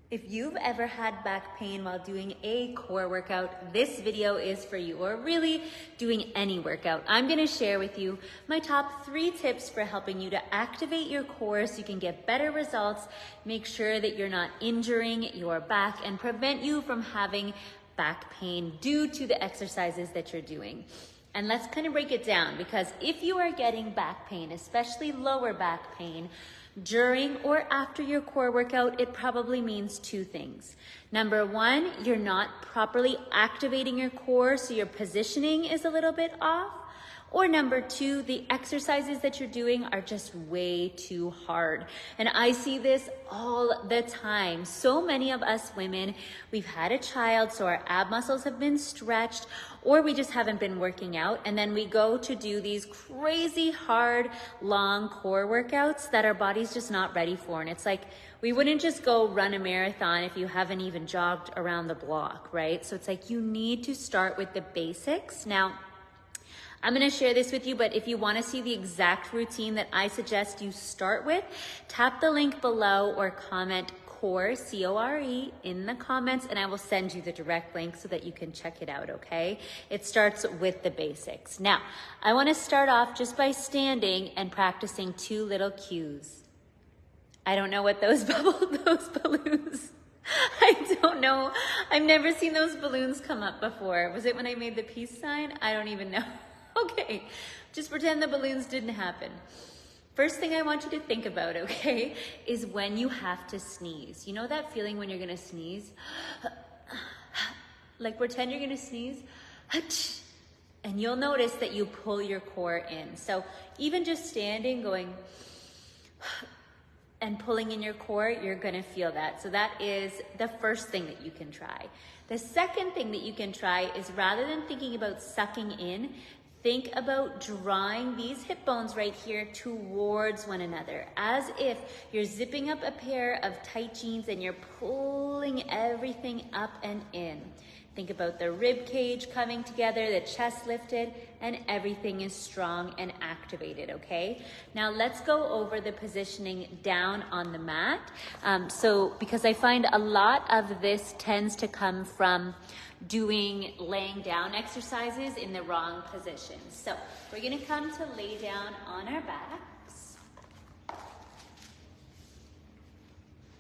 If you've ever had back pain while doing a core workout, this video is for you, or really doing any workout. I'm gonna share with you my top 3 tips for helping you to activate your core so you can get better results, make sure that you're not injuring your back, and prevent you from having back pain due to the exercises that you're doing. And let's kind of break it down, because if you are getting back pain, especially lower back pain, during or after your core workout, it probably means 2 things. Number 1, you're not properly activating your core, so your positioning is a little bit off. Or number 2, the exercises that you're doing are just way too hard. And I see this all the time. So many of us women, we've had a child, so our ab muscles have been stretched, or we just haven't been working out. And then we go to do these crazy hard, long core workouts that our body's just not ready for. And it's like, we wouldn't just go run a marathon if you haven't even jogged around the block, right? So it's like, you need to start with the basics. Now, I'm gonna share this with you, but if you wanna see the exact routine that I suggest you start with, tap the link below or comment CORE, C-O-R-E, in the comments, and I will send you the direct link so that you can check it out, okay? It starts with the basics. Now, I wanna start off just by standing and practicing 2 little cues. I don't know what those balloons, I don't know. I've never seen those balloons come up before. Was it when I made the peace sign? I don't even know. Okay, just pretend the balloons didn't happen. First thing I want you to think about, okay, is when you have to sneeze. You know that feeling when you're gonna sneeze? Like, pretend you're gonna sneeze, and you'll notice that you pull your core in. So even just standing, going, and pulling in your core, you're gonna feel that. So that is the first thing that you can try. The second thing that you can try is, rather than thinking about sucking in, think about drawing these hip bones right here towards one another, as if you're zipping up a pair of tight jeans and you're pulling everything up and in. Think about the rib cage coming together, the chest lifted, and everything is strong and activated, okay? Now let's go over the positioning down on the mat. Because I find a lot of this tends to come from doing laying down exercises in the wrong position. So we're gonna come to lay down on our backs.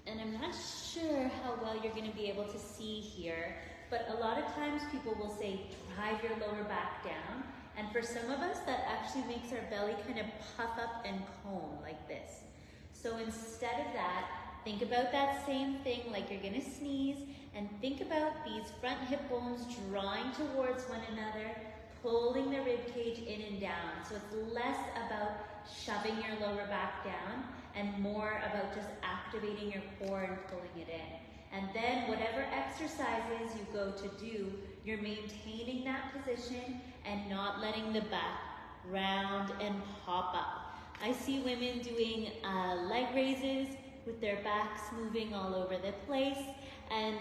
And I'm not sure how well you're gonna be able to see here, but a lot of times people will say, drive your lower back down. And for some of us, that actually makes our belly kind of puff up and comb like this. So instead of that, think about that same thing, like you're gonna sneeze, and think about these front hip bones drawing towards one another, pulling the rib cage in and down. So it's less about shoving your lower back down and more about just activating your core and pulling it in. And then whatever exercises you go to do, you're maintaining that position and not letting the back round and pop up. I see women doing leg raises with their backs moving all over the place, and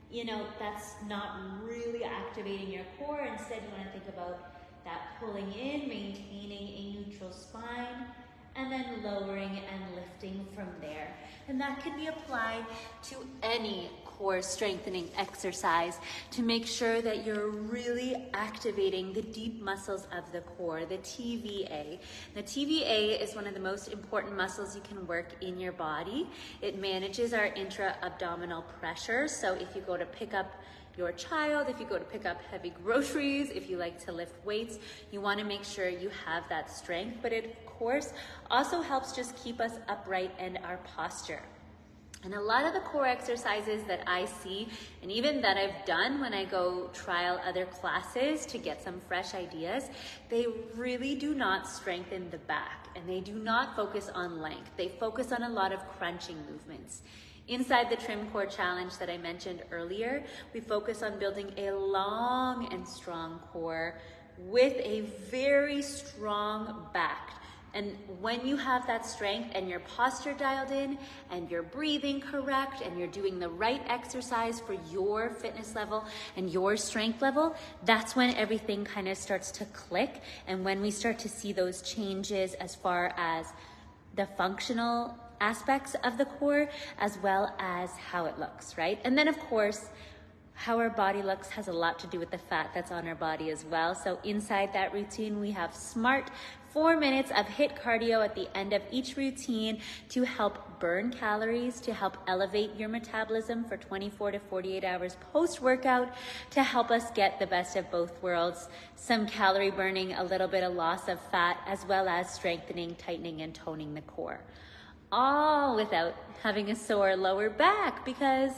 you know, that's not really activating your core. Instead, you want to think about that pulling in, maintaining a neutral spine, and then lowering and lifting from there. And that can be applied to any core strengthening exercise to make sure that you're really activating the deep muscles of the core, the TVA. The TVA is one of the most important muscles you can work in your body. It manages our intra-abdominal pressure. So if you go to pick up your child, if you go to pick up heavy groceries, if you like to lift weights, you want to make sure you have that strength. But it, of course, also helps just keep us upright and our posture. And a lot of the core exercises that I see, and even that I've done when I go trial other classes to get some fresh ideas, they really do not strengthen the back, and they do not focus on length. They focus on a lot of crunching movements. Inside the Trim Core Challenge that I mentioned earlier, we focus on building a long and strong core with a very strong back. And when you have that strength and your posture dialed in and you're breathing correct and you're doing the right exercise for your fitness level and your strength level, that's when everything kind of starts to click. And when we start to see those changes as far as the functional aspects of the core as well as how it looks, right? And then of course, how our body looks has a lot to do with the fat that's on our body as well. So inside that routine, we have smart 4 minutes of HIIT cardio at the end of each routine to help burn calories, to help elevate your metabolism for 24 to 48 hours post-workout, to help us get the best of both worlds, some calorie burning, a little bit of loss of fat, as well as strengthening, tightening, and toning the core. All without having a sore lower back, because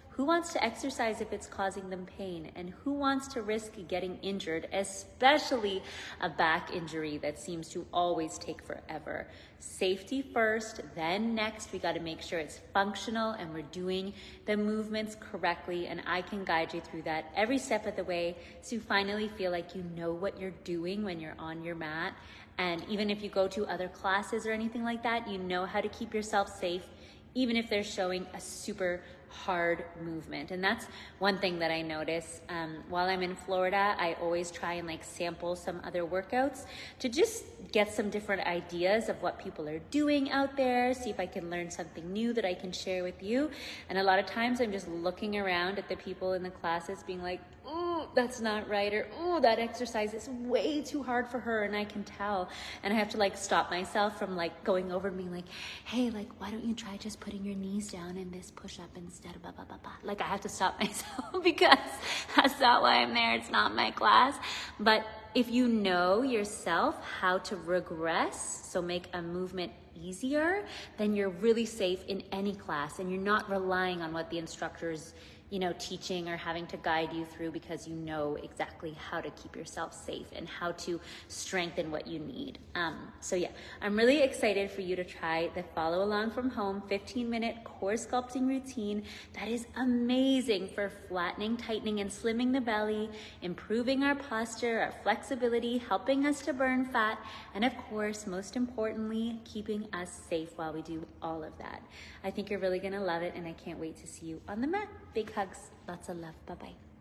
who wants to exercise if it's causing them pain? And who wants to risk getting injured, especially a back injury that seems to always take forever? Safety first, then next we got to make sure it's functional and we're doing the movements correctly, and I can guide you through that every step of the way so you finally feel like you know what you're doing when you're on your mat. And even if you go to other classes or anything like that, you know how to keep yourself safe, even if they're showing a super hard movement. And that's one thing that I notice while I'm in Florida. I always try and like sample some other workouts to just get some different ideas of what people are doing out there, see if I can learn something new that I can share with you. And a lot of times I'm just looking around at the people in the classes being like, ooh, that's not right, or ooh, that exercise is way too hard for her, and I can tell. And I have to like stop myself from like going over and being like, hey, like, why don't you try just putting your knees down in this push-up instead of blah, blah, blah, blah. Like, I have to stop myself because that's not why I'm there. It's not my class. But if you know yourself how to regress, so make a movement easier, then you're really safe in any class, and you're not relying on what the instructor's teaching or having to guide you through, because you know exactly how to keep yourself safe and how to strengthen what you need. So yeah, I'm really excited for you to try the Follow Along from Home 15-minute core sculpting routine that is amazing for flattening, tightening, and slimming the belly, improving our posture, our flexibility, helping us to burn fat, and of course, most importantly, keeping us safe while we do all of that. I think you're really gonna love it, and I can't wait to see you on the mat. Big hugs, lots of love, bye-bye.